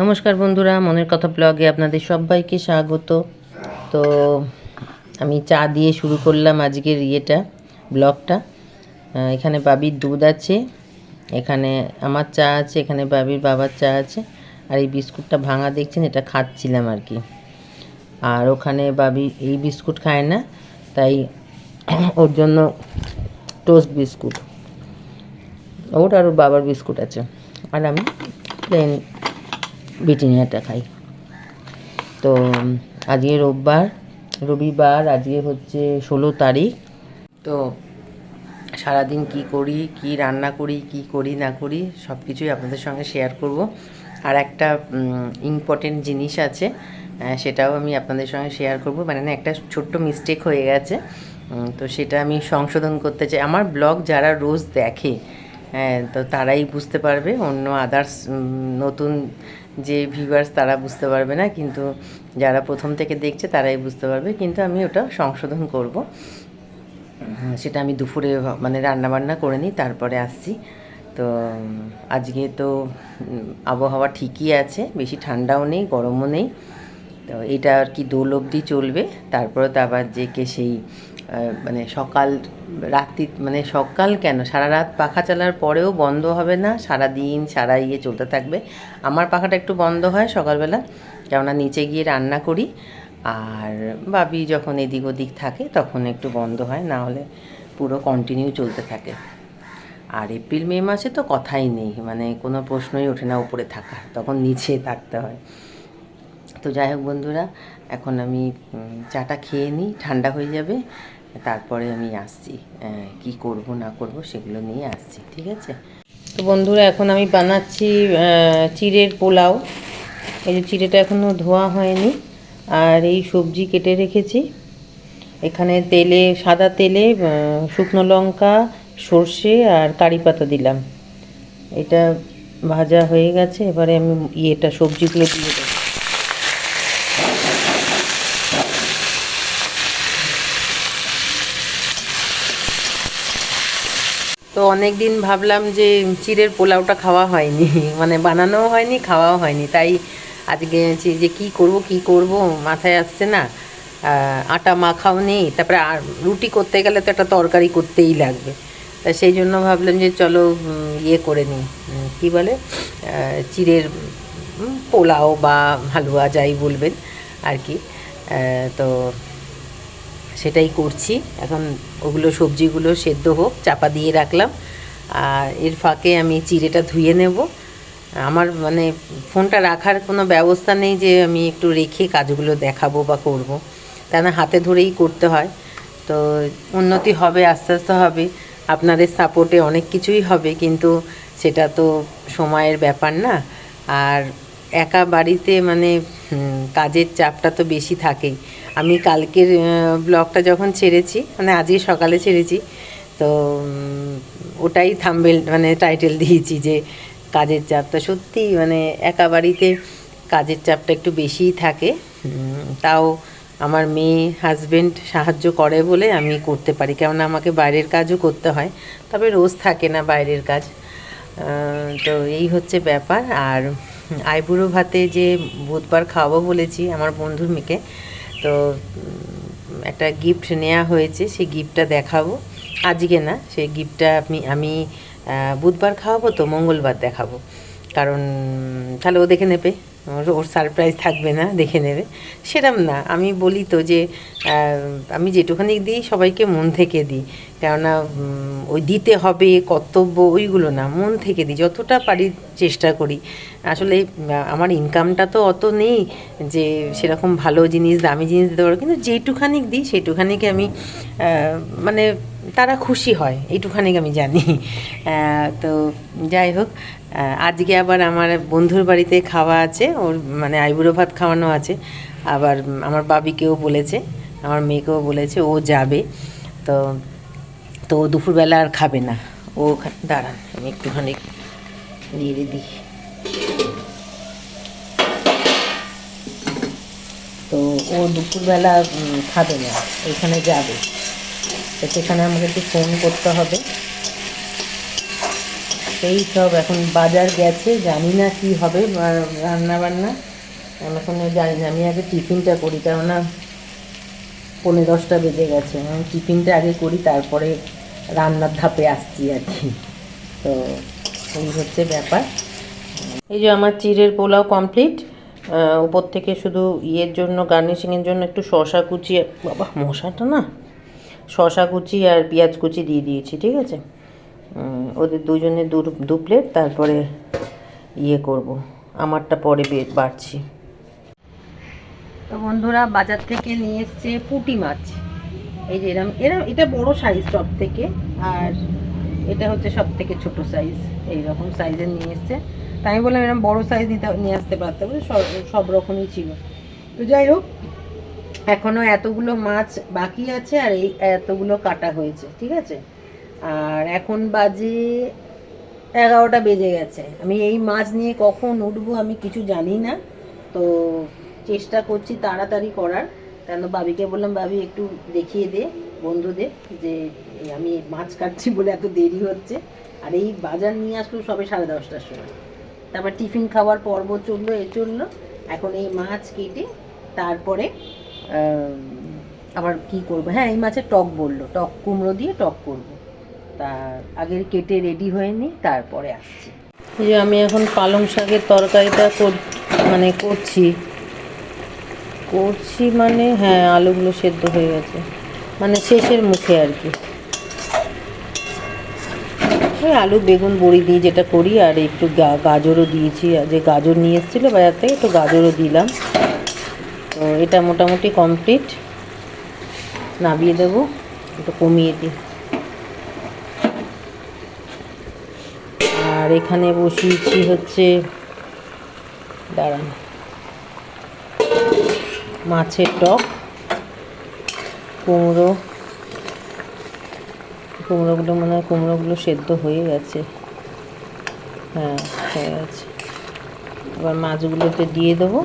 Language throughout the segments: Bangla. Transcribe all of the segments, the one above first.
নমস্কার বন্ধুরা, মনের কথা ব্লগে আপনাদের সবাইকে স্বাগত। তো আমি চা দিয়ে শুরু করলাম আজকের ব্লগটা। এখানে বাবির দুধ আছে, এখানে আমার চা আছে, এখানে বাবির বাবার চা আছে, আর এই বিস্কুটটা ভাঙা দেখছেন, এটা খাচ্ছিলাম আর কি। আর ওখানে বাবি এই বিস্কুট খায় না, তাই ওর জন্য টোস্ট বিস্কুট, ওর আর ওর বাবার বিস্কুট আছে, আর আমি প্লেন ব্রিটানিয়াটা খাই। তো আজকে রবিবার, আজকে হচ্ছে 16 তারিখ। তো সারাদিন কি করি, কি রান্না করি, কি করি না করি, সব কিছুই আপনাদের সঙ্গে শেয়ার করব। আর একটা ইম্পর্টেন্ট জিনিস আছে, সেটাও আমি আপনাদের সঙ্গে শেয়ার করব। মানে না, একটা ছোট্ট মিস্টেক হয়ে গেছে, তো সেটা আমি সংশোধন করতে চাই। আমার ব্লগ যারা রোজ দেখে, তো তারাই বুঝতে পারবে, অন্য আদার্স নতুন যে ভিউয়ার্স তারা বুঝতে পারবে না, কিন্তু যারা প্রথম থেকে দেখছে তারাই বুঝতে পারবে। কিন্তু আমি ওটা সংশোধন করব, সেটা আমি দুপুরে মানে রান্নাবান্না করে নিই, তারপরে আসছি। তো আজকে তো আবহাওয়া ঠিকই আছে, বেশি ঠান্ডাও নেই, গরমও নেই। তো এটা আর কি দোল অবধি চলবে, তারপরে তো আবার যে কে সেই মানে রাত্রি, মানে সকাল কেন, সারা রাত পাখা চালার পরেও বন্ধ হবে না, সারা দিন সারা চলতে থাকবে। আমার পাখাটা একটু বন্ধ হয় সকালবেলা, কেননা নিচে গিয়ে রান্না করি, আর বাবি যখন এদিক ওদিক থাকে তখন একটু বন্ধ হয়, না হলে পুরো কন্টিনিউ চলতে থাকে। আর এপ্রিল মে মাসে তো কথাই নেই, মানে কোনো প্রশ্নই ওঠে না উপরে থাকা, তখন নিচে থাকতে হয়। তো যাই হোক বন্ধুরা, এখন আমি চাটা খেয়ে নিই, ঠান্ডা হয়ে যাবে, তারপরে আমি আসছি, কি করব না করব সেগুলো নিয়ে আসছি, ঠিক আছে? তো বন্ধুরা, এখন আমি বানাচ্ছি চিড়ের পোলাও। এই যে চিড়েটা এখনও ধোয়া হয়নি, আর এই সবজি কেটে রেখেছি। এখানে সাদা তেলে শুকনো লঙ্কা, সর্ষে আর কারি পাতা দিলাম। এটা ভাজা হয়ে গেছে, এবারে আমি সবজিগুলো দিয়ে দেবো। তো অনেক দিন ভাবলাম যে চিড়ের পোলাওটা খাওয়া হয়নি, মানে বানানোও হয়নি, খাওয়াও হয়নি, তাই আজকে যে কি করব মাথায় আসছে না। আটা মাখাও নেই, তারপরে আর রুটি করতে গেলে তো একটা তরকারি করতেই লাগবে, তা সেই জন্য ভাবলাম যে চলো করে নিই, কী বলে, চিড়ের পোলাও বা হালুয়া যাই বলবেন আর কি। তো সেটাই করছি এখন। ওগুলো সবজিগুলো সেদ্ধ হোক, চাপা দিয়ে রাখলাম, আর এর ফাঁকে আমি চিড়েটা ধুয়ে নেব। আমার মানে ফোনটা রাখার কোনো ব্যবস্থা নেই যে আমি একটু রেখে কাজগুলো দেখাবো বা করব, তা না হাতে ধরেই করতে হয়। তো উন্নতি হবে, আস্তে আস্তে হবে, আপনাদের সাপোর্টে অনেক কিছুই হবে, কিন্তু সেটা তো সময়ের ব্যাপার না। আর একা বাড়িতে মানে কাজের চাপটা তো বেশি থাকেই। আমি কালকের ব্লগটা যখন ছেড়েছি, মানে আজকে সকালে ছেড়েছি, তো ওটাই থাম্বনেল মানে টাইটেল দিয়েছি যে কাজের চাপটা সত্যি, মানে একা বাড়িতে কাজের চাপটা একটু বেশিই থাকে। তাও আমার মেয়ে হাজবেন্ড সাহায্য করে বলে আমি করতে পারি, কেননা আমাকে বাইরের কাজও করতে হয়, তবে রোজ থাকে না বাইরের কাজ। তো এই হচ্ছে ব্যাপার। আর আইবুড়ো ভাতে যে বুধবার খাওয়াবো বলেছি আমার বন্ধুর মেয়েকে, তো একটা গিফট নেওয়া হয়েছে, সেই গিফটটা দেখাবো। আজকে না, সেই গিফটটা আমি বুধবার খাওয়াবো, তো মঙ্গলবার দেখাবো, কারণ তাহলে ও দেখে নেবে, ওর সারপ্রাইজ থাকবে না, দেখে নেবে। সেরম না, আমি বলি তো যে আমি যেটুখানি দিই সবাইকে মন থেকে দিই, কেননা ওই দিতে হবে কর্তব্য ওইগুলো না, মন থেকে দিই, যতটা পারি চেষ্টা করি। আসলে আমার ইনকামটা তো অত নেই যে সেরকম ভালো জিনিস, দামি জিনিস দিতে পারবো, কিন্তু যেটুখানি দিই সেটুখানিকে আমি মানে তারা খুশি হয়, এইটুখানিকে আমি জানি। তো যাই হোক, আজকে আবার আমার বন্ধুর বাড়িতে খাওয়া আছে, ওর মানে আইবুড়ো ভাত খাওয়ানো আছে। আবার আমার বাবিকেও বলেছে, আমার মেয়েকেও বলেছে, ও যাবে। তো তো দুপুরবেলা আর খাবে না ও। দাঁড়ান, আমি একটুখানি নেড়ে দিই। তো ও দুপুরবেলা খাবে না, ওইখানে যাবে, তো সেখানে আমাকে একটু ফোন করতে হবে। তো এই সব এখন বাজার গেছে, জানি না কি হবে রান্না বান্না, আমি এখন জানি না। আমি আগে টিফিনটা করি, কেননা 9:45 বেজে গেছে। আমি টিফিনটা আগে করি, তারপরে রান্নার ধাপে আসছি আর কি। তো এই হচ্ছে ব্যাপার। এই যে আমার চিড়ের পোলাও কমপ্লিট। উপর থেকে শুধু ইয়ের জন্য, গার্নিশিংয়ের জন্য একটু শসা কুচি, বাবা মশাটা না, শসা কুচি আর পেঁয়াজ কুচি দিয়ে দিয়েছি, ঠিক আছে। ওদের দুজনে দু প্লেট, তারপরে ইয়ে করব, আমারটা পরে বাড়ছি। তো বন্ধুরা, বাজার থেকে নিয়ে এসছে পুঁটি মাছ। এই যে এরম এরম, এটা বড় সাইজ সব থেকে, আর এটা হচ্ছে সব থেকে ছোট সাইজ। এইরকম সাইজের নিয়ে এসছে। তাই আমি বললাম এরকম বড় সাইজ নিয়ে আসতে পারতে, বলে সব রকমই ছিল। তো যাই হোক, এখনও এতগুলো মাছ বাকি আছে, আর এই এতগুলো কাটা হয়েছে, ঠিক আছে। আর এখন বাজে 11টা বেজে গেছে। আমি এই মাছ নিয়ে কখন উঠবো আমি কিছু জানি না। তো চেষ্টা করছি তাড়াতাড়ি করার, কেন বাবিকে বললাম, বাবি একটু দেখিয়ে দে বন্ধুদের যে আমি মাছ কাটছি বলে এত দেরি হচ্ছে। আর এই বাজার নিয়ে আসলো সবে 10:30টার সময়, তারপর টিফিন খাওয়ার পর্ব চললো। এখন এই মাছ কেটে তারপরে আবার কি করব, হ্যাঁ এই মাছের টক বললো, টক কুমড়ো দিয়ে টক করব। তার আগের কেটে রেডি হয়নি, তারপরে আসছি। এই যে আমি এখন পালং শাকের তরকারিটা করছি মানে, হ্যাঁ আলুগুলো সেদ্ধ হয়ে গেছে, মানে শেষের মুখে আর কি। ওই আলু বেগুন বড়ি দিয়ে যেটা করি, আর একটু গাজরও দিয়েছি, যে গাজর নিয়ে এসেছিলো বাজার থেকে, একটু গাজরও দিলাম। তো এটা মোটামুটি কমপ্লিট, নামিয়ে দেবো, একটু কমিয়ে দিই। আর এখানে বসিয়েছি হচ্ছে, দাঁড়ান, মাছের টক, কুমড়োগুলো মনে হয় কুমড়োগুলো সেদ্ধ হয়ে গেছে, হ্যাঁ হয়ে গেছে। এবার মাছগুলোতে দিয়ে দেবো।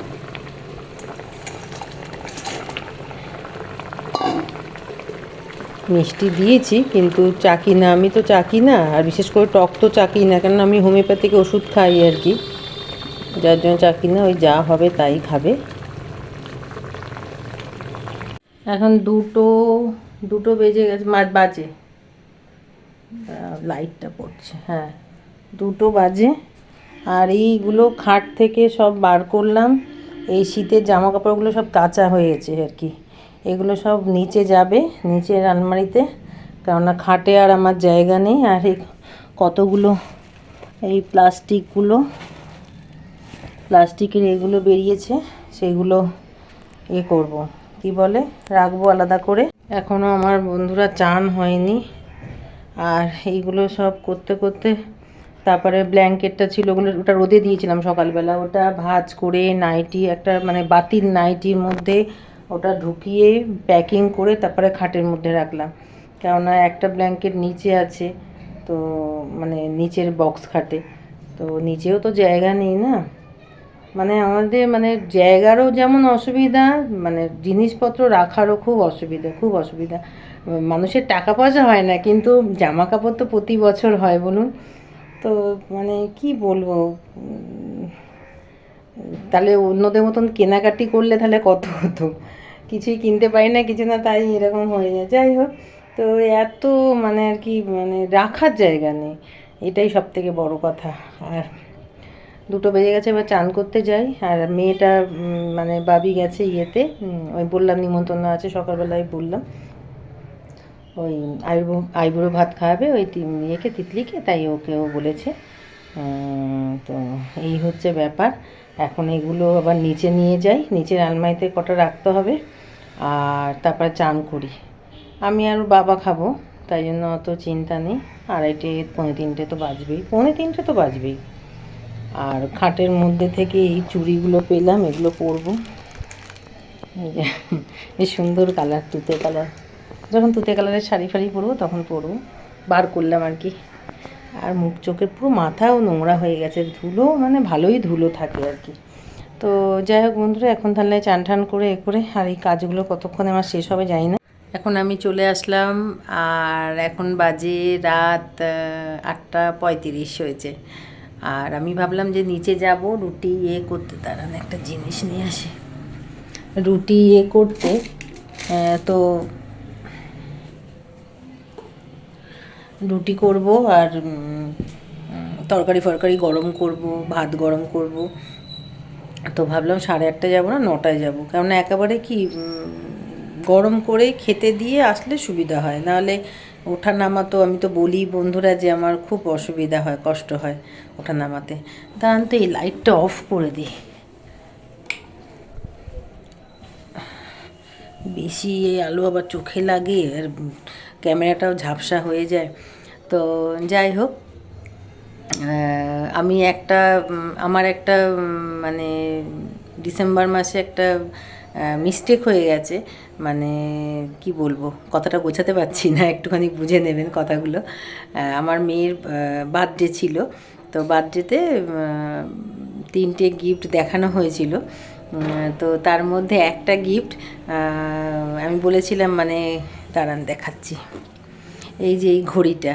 মিষ্টি দিয়েছি, কিন্তু চাকি না, আমি তো চাকি না, আর বিশেষ করে টক তো চাকি না, কেন আমি হোমিওপ্যাথিক ওষুধ খাই আর কি, যার জন্য চাকি না। ওই যা হবে তাই খাবে। এখন দুটো বেজে গেছে, বাজে, লাইটটা পড়ছে, হ্যাঁ 2টো বাজে। আর এইগুলো খাট থেকে সব বার করলাম, এই শীতের জামা কাপড়গুলো সব কাঁচা হয়েছে আর কি। এগুলো সব নিচে যাবে, নিচের আলমারিতে, কেননা খাটে আর আমার জায়গা নেই। আর এই কতগুলো এই প্লাস্টিকের এগুলো বেরিয়েছে, সেগুলো করব, কি বলে, রাখবো আলাদা করে। এখনও আমার বন্ধুরা চান হয়নি। আর এইগুলো সব করতে করতে, তারপরে ব্ল্যাঙ্কেটটা ছিল, ওটা রোদে দিয়েছিলাম সকালবেলা, ওটা ভাঁজ করে নাইটি, একটা মানে বাতিল নাইটির মধ্যে ওটা ঢুকিয়ে প্যাকিং করে তারপরে খাটের মধ্যে রাখলাম। কেননা একটা ব্ল্যাঙ্কেট নিচে আছে, তো মানে নিচের বক্স খাটে, তো নিচেও তো জায়গা নেই না, মানে আমাদের মানে জায়গারও যেমন অসুবিধা, মানে জিনিসপত্র রাখারও খুব অসুবিধা। মানুষের টাকা পয়সা হয় না, কিন্তু জামা কাপড় তো প্রতি বছর হয় বলুন। তো মানে কি বলবো, তাহলে অন্যদের মতন কেনাকাটি করলে তাহলে কত হতো, কিছুই কিনতে পারি না, কিছু না, তাই এরকম হয়ে যায়। যাই হোক, তো এত মানে আর কি, মানে রাখার জায়গা নেই, এটাই সব থেকে বড় কথা। আর 2টো বেজে গেছে, এবার চান করতে যাই। আর মেয়েটা মানে বাবি গেছে ইয়েতে, ওই বললাম নিমন্ত্রণ আছে, সকালবেলায় বললাম, ওই আইবুড়ো ভাত খাওয়াবে ওই তিতলিকে, তাই ওকেও বলেছে। তো এই হচ্ছে ব্যাপার। এখন এগুলো আবার নিচে নিয়ে যাই, নিচের আলমারিতে কটা রাখতে হবে, আর তারপরে চান করি। আমি আর বাবা খাবো, তাই জন্য অত চিন্তা নেই। 2:30 পৌনে 3টে তো বাজবেই। আর খাটের মধ্যে থেকে এই চুড়িগুলো পেলাম, এগুলো পরবো। এই সুন্দর কালার, তুতে কালার, যখন তুতে কালারের শাড়ি ফাড়ি পরবো তখন পরবো, বার করলাম আর কি। আর মুখ চোখের পুরো মাথাও নোংরা হয়ে গেছে, ধুলো, মানে ভালোই ধুলো থাকে আর কি। তো যাই হোক বন্ধুরা, এখন তাহলে চান ঠান করে আর এই কাজগুলো কতক্ষণে আমার শেষ হবে জানি না। এখন আমি চলে আসলাম, আর এখন বাজে রাত 8:35 হয়েছে। আর আমি ভাবলাম যে নিচে যাব রুটি করতে, দাঁড়ান একটা জিনিস নিয়ে আসি, রুটি করতে। তো রুটি করব, আর তরকারি ফরকারি গরম করব, ভাত গরম করব। তো ভাবলাম 8:30 যাব না, 9টায় যাব, কেননা একেবারে কি গরম করে খেতে দিয়ে আসলে সুবিধা হয়, নাহলে ওঠা নামা তো আমি তো বলি বন্ধুরা যে আমার খুব অসুবিধা হয়, কষ্ট হয় ওঠা নামাতে। দাঁড়ান তো এই লাইটটা অফ করে দিই, বেশি এই আলো আবার চোখে লাগে আর ক্যামেরাটাও ঝাপসা হয়ে যায়। তো যাই হোক, আমি একটা আমার একটা মানে ডিসেম্বর মাসে একটা মিস্টেক হয়ে গেছে, মানে কি বলবো, কথাটা বোঝাতে পারছি না, একটুখানি বুঝে নেবেন কথাগুলো। আমার মেয়ের বার্থডে ছিল, তো বার্থডেতে 3টে গিফট দেখানো হয়েছিল। তো তার মধ্যে একটা গিফট আমি বলেছিলাম, মানে দাঁড়ান দেখাচ্ছি, এই যে এই ঘড়িটা,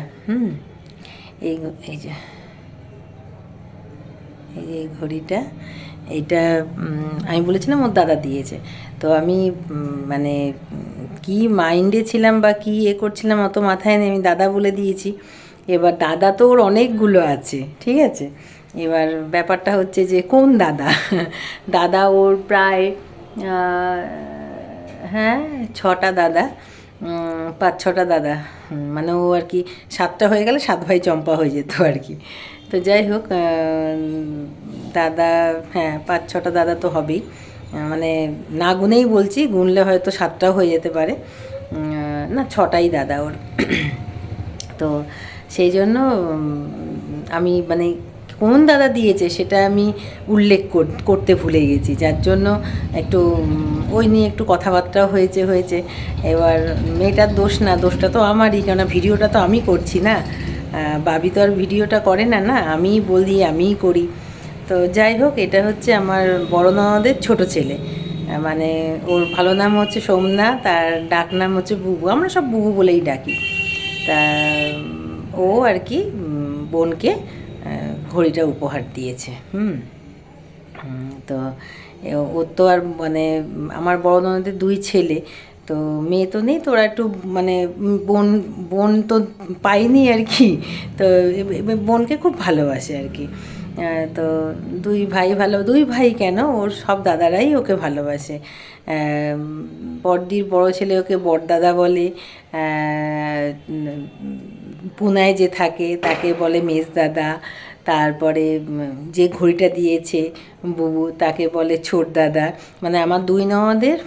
এই এই যে এই ঘড়িটা, এইটা আমি বলেছিলাম ওর দাদা দিয়েছে। তো আমি মানে কি মাইন্ডে ছিলাম বা কি করছিলাম অত মাথায় নেই, আমি দাদা বলে দিয়েছি। এবার দাদা তো ওর অনেকগুলো আছে, ঠিক আছে। এবার ব্যাপারটা হচ্ছে যে কোন দাদা দাদা ওর প্রায় হ্যাঁ 6টা দাদা, 5-6টা দাদা, মানে ও আর কি 7টা হয়ে গেলে 7 ভাই চম্পা হয়ে যেত আর কি। তো যাই হোক, দাদা, হ্যাঁ 5-6টা দাদা তো হবেই, মানে না গুনেই বলছি, গুনলে হয়তো 7টাও হয়ে যেতে পারে, না 6টাই দাদা ওর। তো সেই জন্য আমি মানে কোন দাদা দিয়েছে সেটা আমি উল্লেখ করতে ভুলে গেছি, যার জন্য একটু ওই নিয়ে একটু কথাবার্তাও হয়েছে। এবার মেয়েটার দোষ না, দোষটা তো আমারই, কেননা ভিডিওটা তো আমি করছি না, বাবি তো আর ভিডিওটা করে না, আমিই বলি, আমিই করি। তো যাই হোক, এটা হচ্ছে আমার বড় ননদের ছোট ছেলে, মানে ওর ভালো নাম হচ্ছে সোমনাথ, তার ডাক নাম হচ্ছে বুবু, আমরা সব বুবু বলেই ডাকি। তা ও আর কি বোনকে ঘড়িটা উপহার দিয়েছে। তো ওর তো আর মানে আমার বড় ননদের 2 ছেলে, তো মেয়ে তো নেই, তো ওরা একটু মানে বোন বোন তো পাইনি আর কি, তো বোনকে খুব ভালোবাসে আর কি। তো 2 ভাই 2 ভাই কেন, ওর সব দাদারাই ওকে ভালোবাসে। বড়দির বড় ছেলে ওকে বড়দাদা বলে, পুনায় যে থাকে তাকে বলে মেজদাদা, তারপরে যে ঘড়িটা দিয়েছে বুবু তাকে বলে ছোট দাদা। মানে আমার 2 ননদের,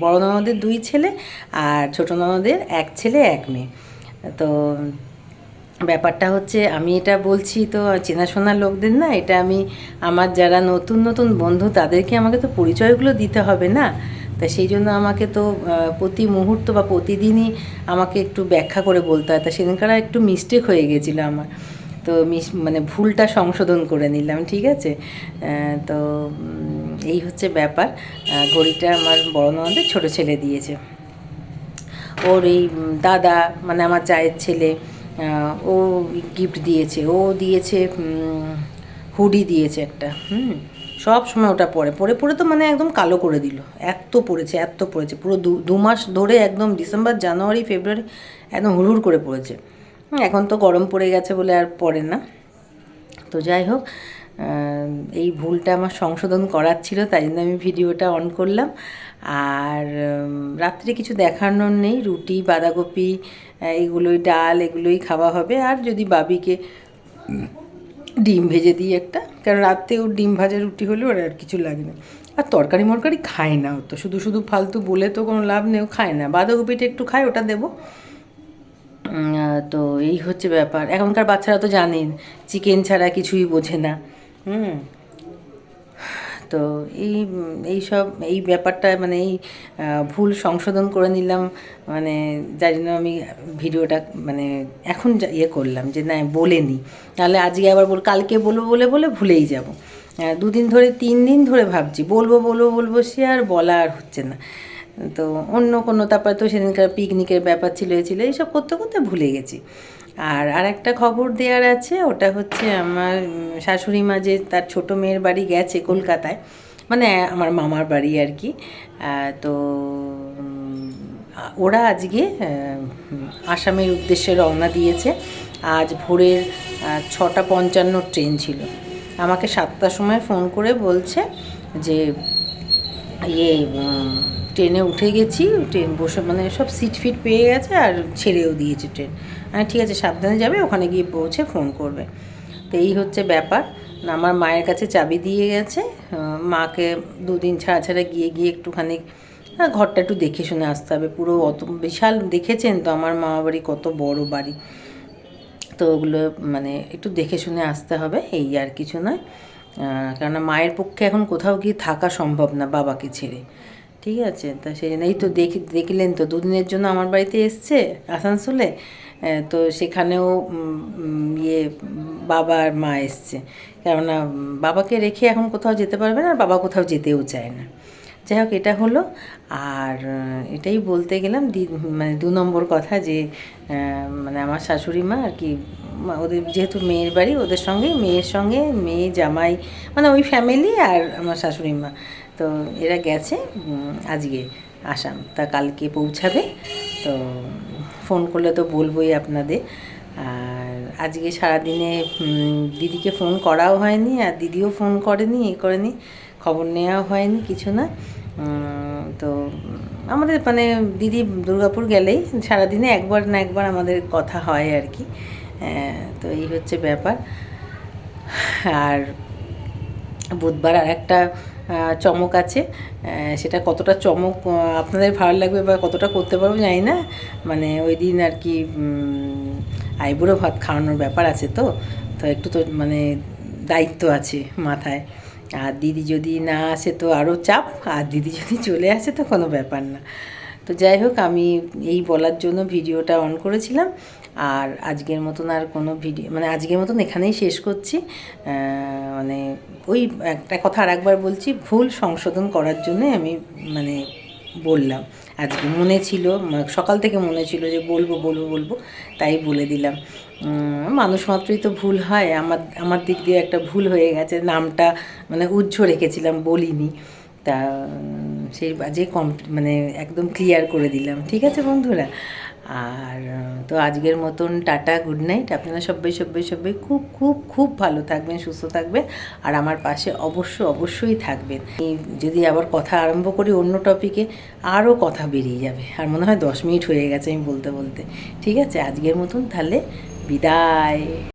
বড় ননদের 2 ছেলে, আর ছোট ননদের 1 ছেলে 1 মেয়ে। তো ব্যাপারটা হচ্ছে, আমি এটা বলছি তো চেনাশোনা লোকদের না, এটা আমি আমার যারা নতুন নতুন বন্ধু তাদেরকে আমাকে তো পরিচয়গুলো দিতে হবে না, তা সেই জন্য আমাকে তো প্রতি মুহূর্ত বা প্রতিদিনই আমাকে একটু ব্যাখ্যা করে বলতে হয়। তা সেদিনকার একটু মিস্টেক হয়ে গেছিলো আমার, তো মানে ভুলটা সংশোধন করে নিলাম, ঠিক আছে। তো এই হচ্ছে ব্যাপার, ঘড়িটা আমার বড় ননদের ছোটো ছেলে দিয়েছে। ওর এই দাদা মানে আমার চায়ের ছেলে, ও গিফট দিয়েছে, ও দিয়েছে হুডি দিয়েছে একটা, সব সময় ওটা পরে তো মানে একদম কালো করে দিল, এত পড়েছে পুরো 2 মাস ধরে, একদম ডিসেম্বর জানুয়ারি ফেব্রুয়ারি একদম হুড় করে পড়েছে। এখন তো গরম পড়ে গেছে বলে আর পড়ে না। তো যাই হোক, এই ভুলটা আমার সংশোধন করার ছিল, তাই জন্য আমি ভিডিওটা অন করলাম। আর রাত্রে কিছু দেখানোর নেই, রুটি বাঁধাকপি এগুলোই, ডাল এগুলোই খাওয়া হবে, আর যদি বাবিকে ডিম ভেজে দিই একটা, কারণ রাত্রে ওর ডিম ভাজা রুটি হলে ওর আর কিছু লাগে না। আর তরকারি মরকারি খায় না, ও তো শুধু ফালতু বলে তো কোনো লাভ নেই, ও খায় না, বাঁধাকপিটা একটু খায়, ওটা দেবো। তো এই হচ্ছে ব্যাপার, এখনকার বাচ্চারা তো জানেন চিকেন ছাড়া কিছুই বোঝে না। তো এই ব্যাপারটা মানে এই ভুল সংশোধন করে নিলাম, মানে যার জন্য আমি ভিডিওটা মানে এখন করলাম যে না বলে নিই, তাহলে আজকে আবার কালকে বলবো বলে ভুলেই যাব। 2 দিন ধরে 3 দিন ধরে ভাবছি বলবো সে আর বলা আর হচ্ছে না। তো অন্য কোনো, তারপরে তো সেদিনকার পিকনিকের ব্যাপার ছিল এইসব করতে করতে ভুলে গেছি। আর একটা খবর দেওয়ার আছে, ওটা হচ্ছে আমার শাশুড়ি মা যে তার ছোটো মেয়ের বাড়ি গেছে কলকাতায়, মানে আমার মামার বাড়ি আর কি। তো ওরা আজকে আসামের উদ্দেশ্যে রওনা দিয়েছে। আজ ভোরের 6:55 ট্রেন ছিল। আমাকে 7টার সময় ফোন করে বলছে যে ট্রেনে উঠে গেছি, ট্রেন বসে মানে সব সিট ফিট পেয়ে গেছে আর ছেড়েও দিয়েছে ট্রেন। ঠিক আছে, সাবধানে যাবে, ওখানে গিয়ে পৌঁছে ফোন করবে। তো এই হচ্ছে ব্যাপার। আমার মায়ের কাছে চাবি দিয়ে গেছে, মাকে দুদিন ছাড়া ছাড়া গিয়ে গিয়ে একটুখানি ঘরটা একটু দেখে শুনে আসতে হবে। পুরো অত বিশাল, দেখেছেন তো আমার মামা বাড়ি কত বড় বাড়ি, তো ওগুলো মানে একটু দেখে শুনে আসতে হবে, এই আর কিছু নয়। কেননা মায়ের পক্ষে এখন কোথাও গিয়ে থাকা সম্ভব না বাবাকে ছেড়ে, ঠিক আছে। তা সেই জন্য এই তো দেখলেন তো, দুদিনের জন্য আমার বাড়িতে এসছে আসানসোলে। তো সেখানেও বাবা আর মা এসছে, কেননা বাবাকে রেখে এখন কোথাও যেতে পারবে না, আর বাবা কোথাও যেতেও চায় না। যাই হোক, এটা হলো। আর এটাই বলতে গেলাম মানে 2 নম্বর কথা, যে মানে আমার শাশুড়ি মা আর কি, ওদের যেহেতু মেয়ের বাড়ি, ওদের সঙ্গে মেয়ের সঙ্গে মেয়ে জামাই, মানে ওই ফ্যামিলি আর আমার শাশুড়ি মা, তো এরা গেছে আজকে আসাম। তা কালকে পৌঁছাবে। তো ফোন করলে তো বলবোই আপনাদের। আর আজকে সারাদিনে দিদিকে ফোন করাও হয়নি, আর দিদিও ফোন করেনি, খবর নেওয়াও হয়নি, কিছু না। তো আমাদের মানে দিদি দুর্গাপুর গেলেই সারাদিনে একবার না একবার আমাদের কথা হয় আর কি। তো এই হচ্ছে ব্যাপার। আর বুধবার আর একটা চমক আছে, সেটা কতটা চমক আপনাদের ভালো লাগবে বা কতটা করতে পারবো জানি না। মানে ওই দিন আর কি আইবুড়ো ভাত খাওয়ানোর ব্যাপার আছে, তো একটু তো মানে দায়িত্ব আছে মাথায়। আর দিদি যদি না আসে তো আরও চাপ, আর দিদি যদি চলে আসে তো কোনো ব্যাপার না। তো যাই হোক, আমি এই বলার জন্য ভিডিওটা অন করেছিলাম। আর আজকের মতন আর কোনো ভিডিও, মানে আজকের মতন এখানেই শেষ করছি। মানে ওই একটা কথা আর একবার বলছি, ভুল সংশোধন করার জন্যে আমি মানে বললাম। আজকে মনে ছিল, সকাল থেকে মনে ছিল যে বলবো, তাই বলে দিলাম। মানুষ মাত্রই তো ভুল হয়, আমার দিক দিয়ে একটা ভুল হয়ে গেছে, নামটা মানে রেখেছিলাম, বলিনি। তা সেই বাজে মানে একদম ক্লিয়ার করে দিলাম, ঠিক আছে বন্ধুরা। আর তো আজকের মতন টাটা, গুড নাইট। আপনারা সবাই খুব খুব খুব ভালো থাকবেন, সুস্থ থাকবেন, আর আমার পাশে অবশ্যই থাকবেন। যদি আবার কথা আরম্ভ করি অন্য টপিকে, আরও কথা বেরিয়ে যাবে, আর মনে হয় 10 মিনিট হয়ে গেছে আমি বলতে বলতে। ঠিক আছে, আজকের মতন তাহলে বিদায়।